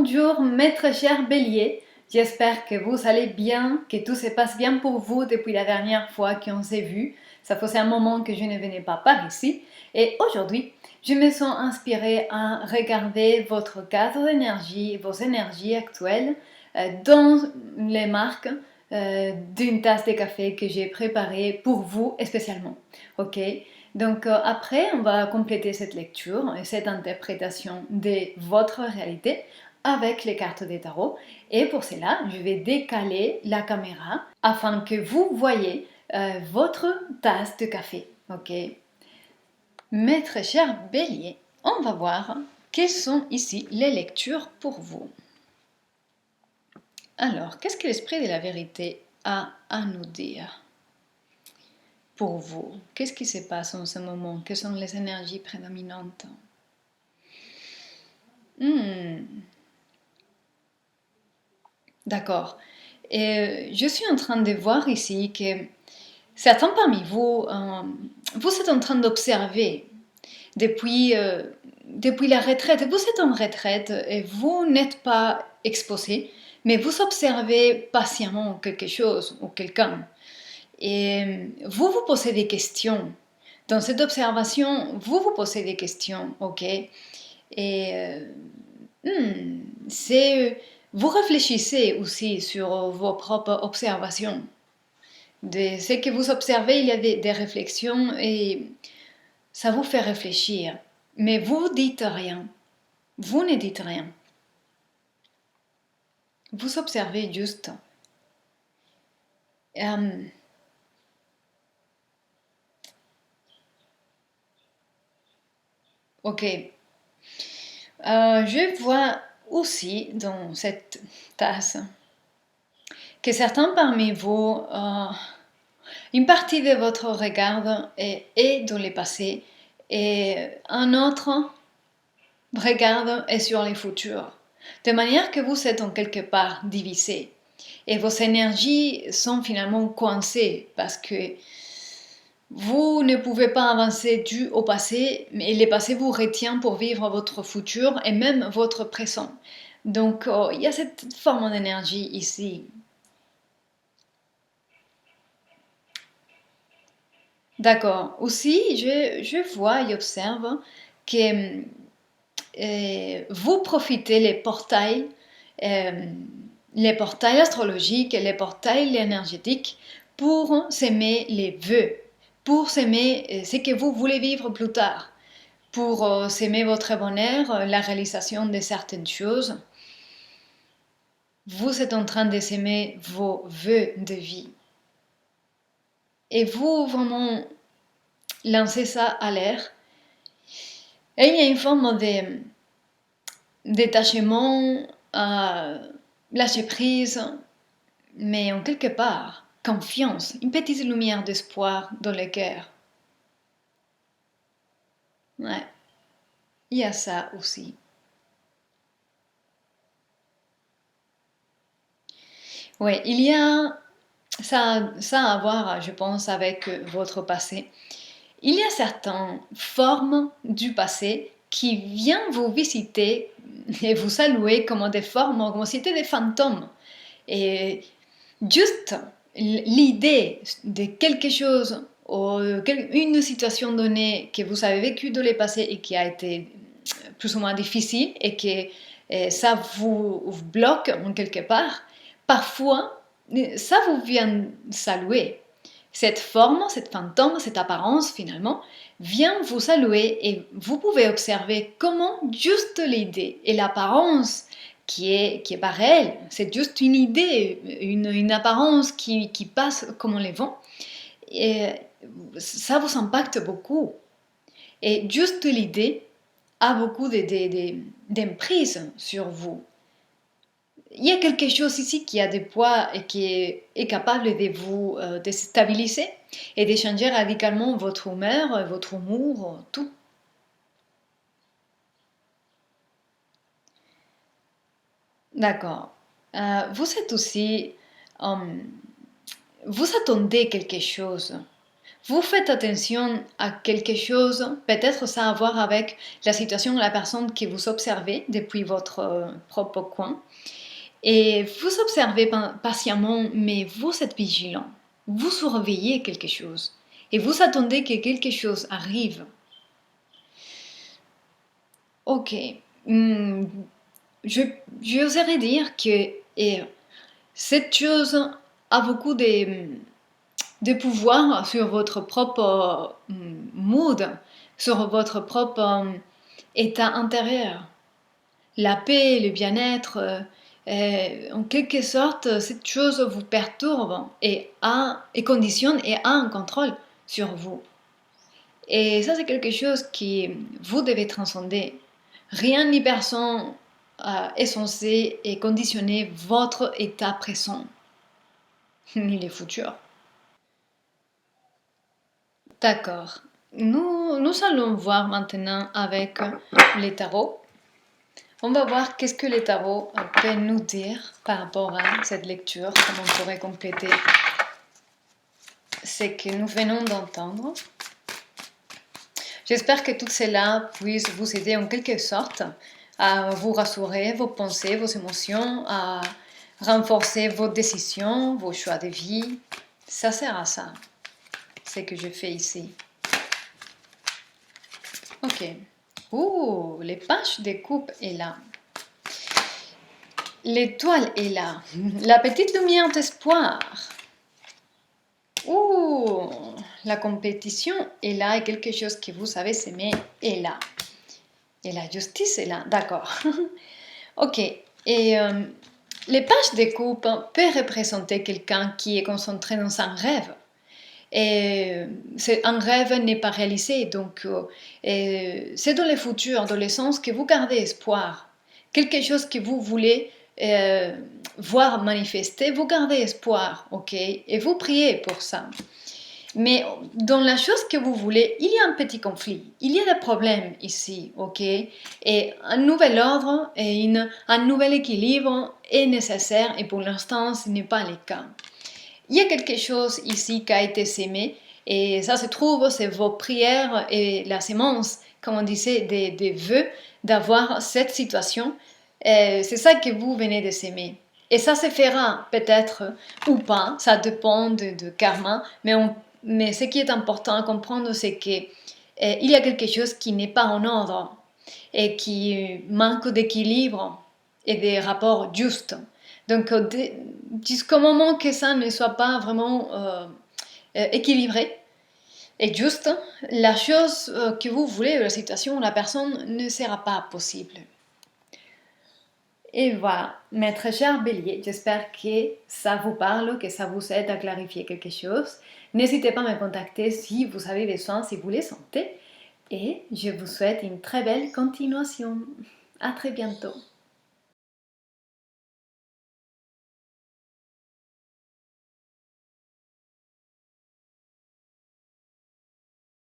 Bonjour, maître cher Bélier. J'espère que vous allez bien, que tout se passe bien pour vous depuis la dernière fois qu'on s'est vu. Ça faisait un moment que je ne venais pas par ici. Et aujourd'hui, je me sens inspirée à regarder votre cadre d'énergie, vos énergies actuelles dans les marques d'une tasse de café que j'ai préparée pour vous spécialement. Ok? Donc après, on va compléter cette lecture et cette interprétation de votre réalité avec les cartes des tarots. Et pour cela, je vais décaler la caméra afin que vous voyez votre tasse de café. Ok. Mes très chers béliers, on va voir quelles sont ici les lectures pour vous. Alors, qu'est-ce que l'esprit de la vérité a à nous dire pour vous? Qu'est-ce qui se passe en ce moment? Quelles sont les énergies prédominantes? D'accord. Et je suis en train de voir ici que certains parmi vous, vous êtes en train d'observer depuis la retraite. Vous êtes en retraite et vous n'êtes pas exposé, mais vous observez patiemment quelque chose ou quelqu'un. Et vous vous posez des questions. Dans cette observation, vous vous posez des questions, ok? Et vous réfléchissez aussi sur vos propres observations. De ce que vous observez, il y a des réflexions et ça vous fait réfléchir. Mais vous dites rien. Vous ne dites rien. Vous observez juste. Ok. Je vois aussi dans cette tasse que certains parmi vous, une partie de votre regard est dans le passé et un autre regard est sur le futur. De manière que vous êtes en quelque part divisé et vos énergies sont finalement coincées parce que vous ne pouvez pas avancer dû au passé, mais le passé vous retient pour vivre votre futur et même votre présent. Donc, il y a cette forme d'énergie ici. D'accord. Aussi, je vois et observe que vous profitez les portails astrologiques et les portails énergétiques pour s'aimer les vœux, pour s'aimer ce que vous voulez vivre plus tard, pour s'aimer votre bonheur, la réalisation de certaines choses. Vous êtes en train de s'aimer vos vœux de vie. Et vous vraiment lancez ça à l'air. Et il y a une forme de détachement, lâcher prise, mais en quelque part, confiance, une petite lumière d'espoir dans le cœur. Ouais, il y a ça aussi. Ouais, il y a ça à voir, je pense, avec votre passé. Il y a certaines formes du passé qui viennent vous visiter et vous saluer comme des formes, comme si c'était des fantômes. Et juste l'idée de quelque chose ou une situation donnée que vous avez vécue dans le passé et qui a été plus ou moins difficile et que ça vous bloque en quelque part, parfois ça vous vient saluer. Cette forme, cette fantôme, cette apparence finalement vient vous saluer et vous pouvez observer comment juste l'idée et l'apparence qui est pas réelle, c'est juste une idée, une apparence qui passe comme les vents. Et ça vous impacte beaucoup. Et juste l'idée a beaucoup d'emprise sur vous. Il y a quelque chose ici qui a des poids et qui est capable de vous déstabiliser et de changer radicalement votre humeur, votre humour, tout. D'accord. Vous êtes aussi... vous attendez quelque chose. Vous faites attention à quelque chose, peut-être ça a à voir avec la situation de la personne que vous observez depuis votre propre coin. Et vous observez patiemment, mais vous êtes vigilant. Vous surveillez quelque chose. Et vous attendez que quelque chose arrive. Ok. J'oserais dire que cette chose a beaucoup de pouvoir sur votre propre mood, sur votre propre état intérieur. La paix, le bien-être, en quelque sorte, cette chose vous perturbe et conditionne et a un contrôle sur vous. Et ça, c'est quelque chose que vous devez transcender. Rien ni personne est censé et conditionner votre état présent, ni le futur. D'accord. Nous allons voir maintenant avec les tarots. On va voir qu'est-ce que les tarots peut nous dire par rapport à cette lecture, comment on pourrait compléter ce que nous venons d'entendre. J'espère que tout cela puisse vous aider en quelque sorte à vous rassurer vos pensées, vos émotions, à renforcer vos décisions, vos choix de vie. Ça sert à ça, ce que je fais ici. Ok. Ouh, les pages de coupe est là. L'étoile est là. La petite lumière d'espoir. Ouh, la compétition est là et quelque chose que vous savez s'aimer est là. Et la justice est là, d'accord. Ok, et les pages de coupe peuvent représenter quelqu'un qui est concentré dans un rêve. Et un rêve n'est pas réalisé, donc c'est dans le futur, dans le sens que vous gardez espoir. Quelque chose que vous voulez voir manifester, vous gardez espoir, ok? Et vous priez pour ça. Mais dans la chose que vous voulez, il y a un petit conflit, il y a des problèmes ici, ok? Et un nouvel ordre et un nouvel équilibre est nécessaire et pour l'instant, ce n'est pas le cas. Il y a quelque chose ici qui a été sémé et ça se trouve, c'est vos prières et la sémence, comme on disait, des vœux d'avoir cette situation. C'est ça que vous venez de s'aimer. Et ça se fera peut-être ou pas, ça dépend de karma, mais ce qui est important à comprendre, c'est qu'il y a quelque chose qui n'est pas en ordre et qui manque d'équilibre et des rapports justes. Donc, jusqu'au moment que ça ne soit pas vraiment équilibré et juste, la chose que vous voulez, la situation, la personne ne sera pas possible. Et voilà, mes très chers béliers, j'espère que ça vous parle, que ça vous aide à clarifier quelque chose. N'hésitez pas à me contacter si vous avez besoin, si vous les sentez. Et je vous souhaite une très belle continuation. À très bientôt.